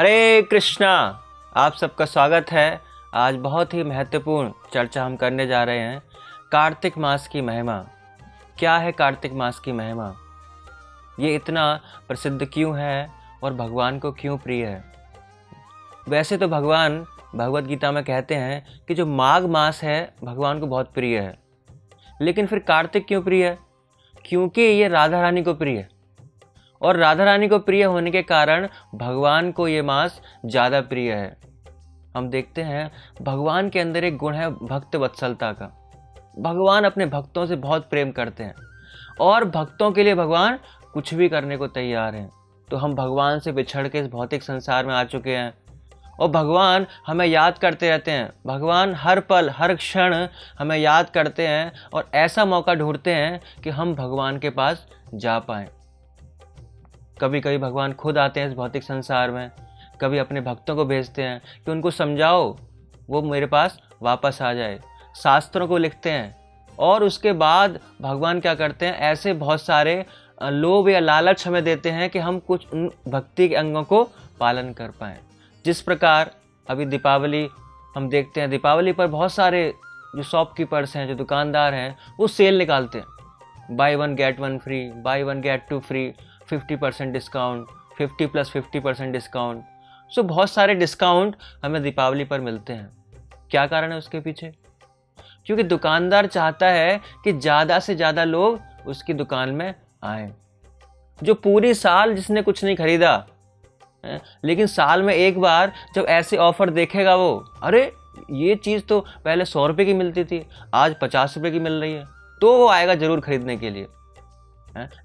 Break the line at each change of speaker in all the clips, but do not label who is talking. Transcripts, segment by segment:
हरे कृष्णा। आप सबका स्वागत है। आज बहुत ही महत्वपूर्ण चर्चा हम करने जा रहे हैं कार्तिक मास की महिमा। क्या है कार्तिक मास की महिमा, ये इतना प्रसिद्ध क्यों है और भगवान को क्यों प्रिय है। वैसे तो भगवान भगवत गीता में कहते हैं कि जो माघ मास है भगवान को बहुत प्रिय है, लेकिन फिर कार्तिक क्यों प्रिय है? क्योंकि ये राधा रानी को प्रिय है, और राधा रानी को प्रिय होने के कारण भगवान को ये मास ज़्यादा प्रिय है। हम देखते हैं भगवान के अंदर एक गुण है भक्त वत्सलता का। भगवान अपने भक्तों से बहुत प्रेम करते हैं और भक्तों के लिए भगवान कुछ भी करने को तैयार हैं। तो हम भगवान से बिछड़ के इस भौतिक संसार में आ चुके हैं और भगवान हमें याद करते रहते हैं। भगवान हर पल हर क्षण हमें याद करते हैं और ऐसा मौका ढूंढते हैं कि हम भगवान के पास जा पाएं। कभी कभी भगवान खुद आते हैं इस भौतिक संसार में, कभी अपने भक्तों को भेजते हैं कि उनको समझाओ वो मेरे पास वापस आ जाए। शास्त्रों को लिखते हैं और उसके बाद भगवान क्या करते हैं, ऐसे बहुत सारे लोभ या लालच हमें देते हैं कि हम कुछ उन भक्ति के अंगों को पालन कर पाएँ। जिस प्रकार अभी दीपावली हम देखते हैं, दीपावली पर बहुत सारे जो शॉपकीपर्स हैं, जो दुकानदार हैं, वो सेल निकालते हैं। Buy one get one free, buy one get two free, 50% discount, 50 + 50% discount. So बहुत सारे डिस्काउंट हमें दीपावली पर मिलते हैं। क्या कारण है उसके पीछे? क्योंकि दुकानदार चाहता है कि ज़्यादा से ज़्यादा लोग उसकी दुकान में आएं। जो पूरी साल जिसने कुछ नहीं खरीदा, लेकिन साल में एक बार जब ऐसे ऑफर देखेगा वो, अरे ये चीज़ तो पहले 100 रुपये की मिलती थी, आज 50 रुपये की मिल रही है, तो वो आएगा ज़रूर खरीदने के लिए।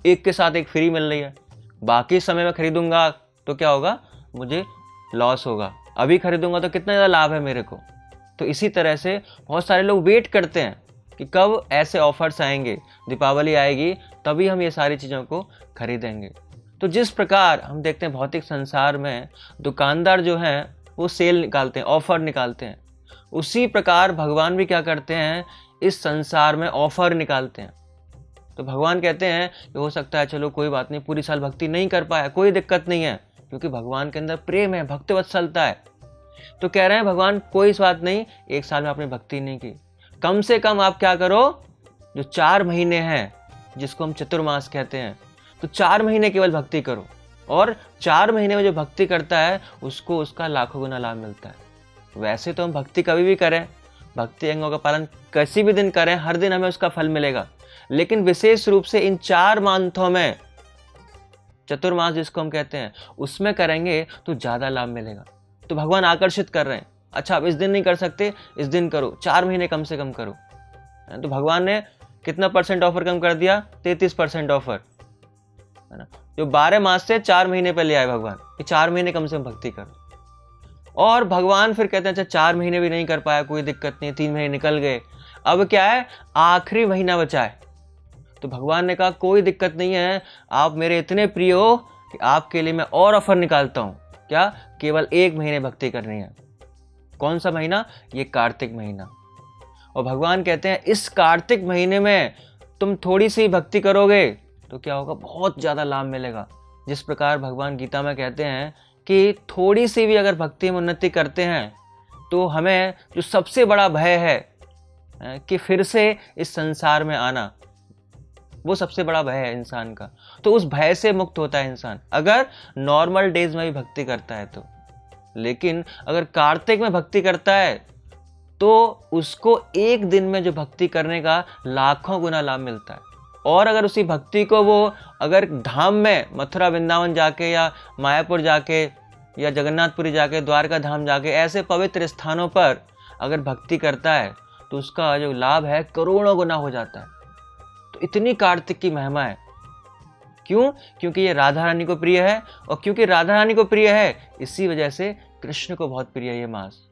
एक के साथ एक फ्री मिल रही है, बाकी समय में खरीदूंगा तो क्या होगा, मुझे लॉस होगा। अभी खरीदूंगा तो कितना ज़्यादा लाभ है मेरे को। तो इसी तरह से बहुत सारे लोग वेट करते हैं कि कब ऐसे ऑफर्स आएंगे, दीपावली आएगी तभी हम ये सारी चीज़ों को खरीदेंगे। तो जिस प्रकार हम देखते हैं भौतिक संसार में दुकानदार जो हैं वो सेल निकालते हैं, ऑफर निकालते हैं, उसी प्रकार भगवान भी क्या करते हैं, इस संसार में ऑफर निकालते हैं। तो भगवान कहते हैं कि हो सकता है चलो कोई बात नहीं, पूरी साल भक्ति नहीं कर पाया, कोई दिक्कत नहीं है, क्योंकि भगवान के अंदर प्रेम है, भक्त वत्सलता है। तो कह रहे हैं भगवान कोई इस बात नहीं, एक साल में आपने भक्ति नहीं की, कम से कम आप क्या करो, जो 4 महीने हैं जिसको हम चतुर्मास कहते हैं, तो 4 महीने केवल भक्ति करो, और 4 महीने में जो भक्ति करता है उसको उसका लाखों गुना लाभ मिलता है। वैसे तो हम भक्ति कभी भी करें, भक्ति अंगों का पालन किसी भी दिन करें, हर दिन हमें उसका फल मिलेगा, लेकिन विशेष रूप से इन 4 मांथों में, चतुर्मास जिसको हम कहते हैं, उसमें करेंगे तो ज़्यादा लाभ मिलेगा। तो भगवान आकर्षित कर रहे हैं, अच्छा आप इस दिन नहीं कर सकते, इस दिन करो, 4 महीने कम से कम करो। तो भगवान ने कितना % ऑफर कम कर दिया, 33% ऑफर, है ना। जो 12 मास से 4 महीने पे ले आए भगवान कि 4 महीने कम से कम भक्ति करो। और भगवान फिर कहते हैं अच्छा 4 महीने भी नहीं कर पाया, कोई दिक्कत नहीं, 3 महीने निकल गए, अब क्या है, आखिरी महीना बचा है। तो भगवान ने कहा कोई दिक्कत नहीं है, आप मेरे इतने प्रिय हो कि आपके लिए मैं और ऑफर निकालता हूँ। क्या? केवल 1 महीने भक्ति करनी है। कौन सा महीना? ये कार्तिक महीना। और भगवान कहते हैं इस कार्तिक महीने में तुम थोड़ी सी भक्ति करोगे तो क्या होगा, बहुत ज़्यादा लाभ मिलेगा। जिस प्रकार भगवान गीता में कहते हैं कि थोड़ी सी भी अगर भक्ति में उन्नति करते हैं तो हमें जो सबसे बड़ा भय है कि फिर से इस संसार में आना, वो सबसे बड़ा भय है इंसान का, तो उस भय से मुक्त होता है इंसान अगर नॉर्मल डेज में भी भक्ति करता है तो। लेकिन अगर कार्तिक में भक्ति करता है तो उसको एक दिन में जो भक्ति करने का लाखों गुना लाभ मिलता है। और अगर उसी भक्ति को वो अगर धाम में, मथुरा वृंदावन जाके या मायापुर जाके या जगन्नाथपुरी जाके, द्वारका धाम जाके, ऐसे पवित्र स्थानों पर अगर भक्ति करता है तो उसका जो लाभ है करोड़ों गुना हो जाता है। तो इतनी कार्तिक की महिमा है। क्यों? क्योंकि ये राधा रानी को प्रिय है, और क्योंकि राधा रानी को प्रिय है इसी वजह से कृष्ण को बहुत प्रिय है ये मास।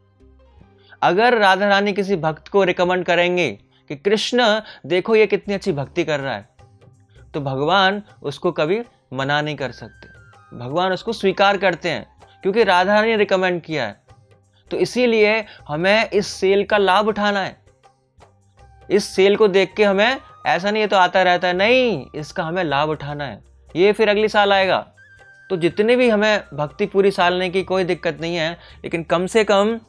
अगर राधा रानी किसी भक्त को रिकमेंड करेंगे कि कृष्ण देखो ये कितनी अच्छी भक्ति कर रहा है, तो भगवान उसको कभी मना नहीं कर सकते, भगवान उसको स्वीकार करते हैं, क्योंकि राधा रानी ने रिकमेंड किया है। तो इसीलिए हमें इस सेल का लाभ उठाना है। इस सेल को देख के हमें ऐसा नहीं है तो आता रहता है, नहीं, इसका हमें लाभ उठाना है। ये फिर अगली साल आएगा, तो जितने भी हमें भक्ति पूरी साल नहीं की कोई दिक्कत नहीं है, लेकिन कम से कम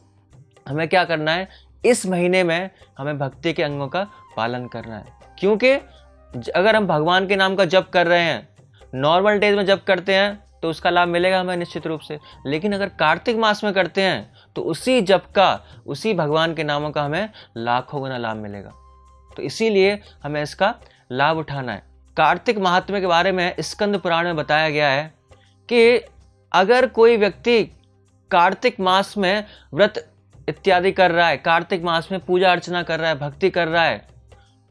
हमें क्या करना है, इस महीने में हमें भक्ति के अंगों का पालन करना है। क्योंकि अगर हम भगवान के नाम का जप कर रहे हैं, नॉर्मल डेज में जप करते हैं तो उसका लाभ मिलेगा हमें निश्चित रूप से, लेकिन अगर कार्तिक मास में करते हैं तो उसी जप का, उसी भगवान के नामों का हमें लाखों गुना लाभ मिलेगा। तो इसीलिए हमें इसका लाभ उठाना है। कार्तिक महात्म्य के बारे में स्कंद पुराण में बताया गया है कि अगर कोई व्यक्ति कार्तिक मास में व्रत इत्यादि कर रहा है, कार्तिक मास में पूजा अर्चना कर रहा है, भक्ति कर रहा है,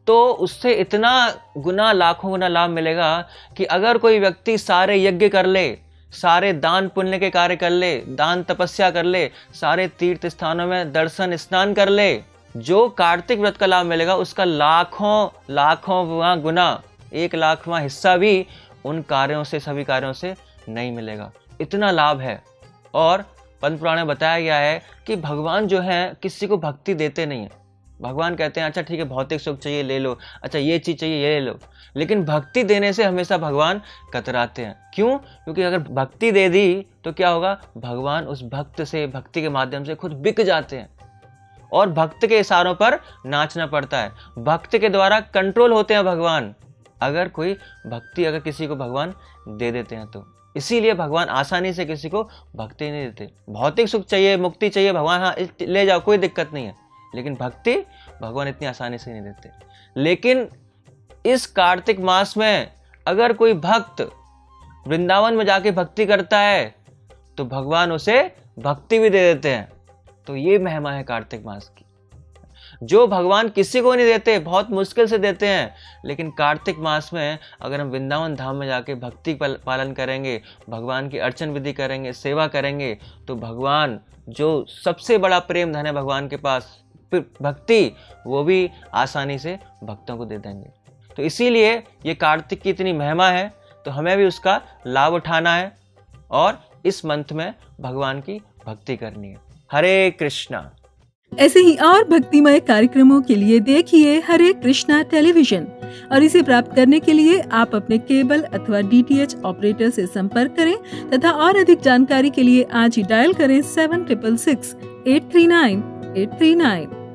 तो उससे इतना गुना, लाखों गुना लाभ मिलेगा कि अगर कोई व्यक्ति सारे यज्ञ कर ले, सारे दान पुण्य के कार्य कर ले, दान तपस्या कर ले, सारे तीर्थ स्थानों में दर्शन स्नान कर ले, जो कार्तिक व्रत का लाभ मिलेगा उसका लाखों गुना, 1,00,000वां हिस्सा भी उन कार्यों से, सभी कार्यों से नहीं मिलेगा। इतना लाभ है। और पंच पुराण में बताया गया है कि भगवान जो है किसी को भक्ति देते नहीं है। भगवान कहते हैं अच्छा ठीक है, भौतिक सुख चाहिए ले लो, अच्छा ये चीज़ चाहिए ये ले लो, लेकिन भक्ति देने से हमेशा भगवान कतराते हैं। क्यों? क्योंकि अगर भक्ति दे दी तो क्या होगा, भगवान उस भक्त से, भक्ति के माध्यम से खुद बिक जाते हैं और भक्त के इशारों पर नाचना पड़ता है। भक्त के द्वारा कंट्रोल होते हैं भगवान, अगर कोई भक्ति अगर किसी को भगवान दे देते हैं तो। इसीलिए भगवान आसानी से किसी को भक्ति नहीं देते। भौतिक सुख चाहिए, मुक्ति चाहिए, भगवान हाँ ले जाओ, कोई दिक्कत नहीं है, लेकिन भक्ति भगवान इतनी आसानी से नहीं देते। लेकिन इस कार्तिक मास में अगर कोई भक्त वृंदावन में जाके भक्ति करता है तो भगवान उसे भक्ति भी दे देते हैं। तो ये महिमा है कार्तिक मास की, जो भगवान किसी को नहीं देते, बहुत मुश्किल से देते हैं। लेकिन कार्तिक मास में अगर हम वृंदावन धाम में जाके भक्ति पालन करेंगे, भगवान की अर्चन विधि करेंगे, सेवा करेंगे, तो भगवान जो सबसे बड़ा प्रेम धन है भगवान के पास, भक्ति, वो भी आसानी से भक्तों को दे देंगे। तो इसीलिए ये कार्तिक की इतनी महिमा है, तो हमें भी उसका लाभ उठाना है और इस मंथ में भगवान की भक्ति करनी है। हरे कृष्णा।
ऐसे ही और भक्तिमय कार्यक्रमों के लिए देखिए हरे कृष्णा टेलीविजन, और इसे प्राप्त करने के लिए आप अपने केबल अथवा DTH ऑपरेटर से संपर्क करें तथा और अधिक जानकारी के लिए आज ही डायल करें 7666 839 839।